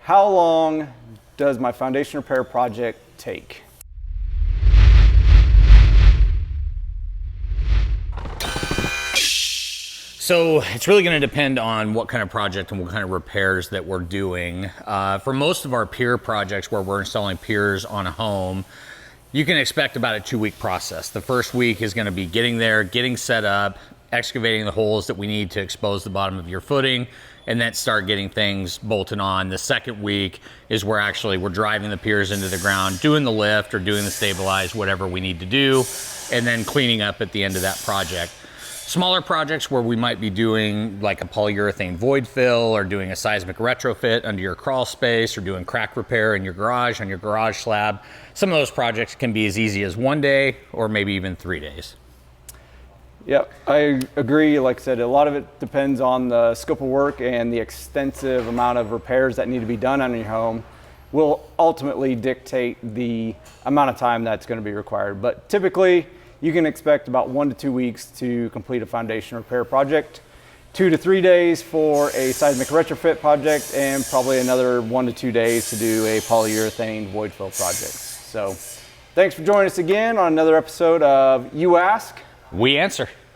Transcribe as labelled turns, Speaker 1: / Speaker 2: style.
Speaker 1: How long does my foundation repair project take?
Speaker 2: So it's really going to depend on what kind of project and what kind of repairs that we're doing. For most of our pier projects where we're installing piers on a home, you can expect about a 2-week process. The first week is going to be getting there, getting set up, excavating the holes that we need to expose the bottom of your footing, and then start getting things bolted on. The second week is where we're driving the piers into the ground, doing the lift or doing the stabilize, whatever we need to do, and then cleaning up at the end of that project. Smaller projects where we might be doing like a polyurethane void fill or doing a seismic retrofit under your crawl space or doing crack repair in your garage on your garage slab. Some of those projects can be as easy as 1 day or maybe even 3 days.
Speaker 1: Yep, I agree. Like I said, a lot of it depends on the scope of work, and the extensive amount of repairs that need to be done on your home will ultimately dictate the amount of time that's going to be required. But typically, you can expect about 1 to 2 weeks to complete a foundation repair project, 2 to 3 days for a seismic retrofit project, and probably another 1 to 2 days to do a polyurethane void fill project. So thanks for joining us again on another episode of You Ask,
Speaker 2: We Answer.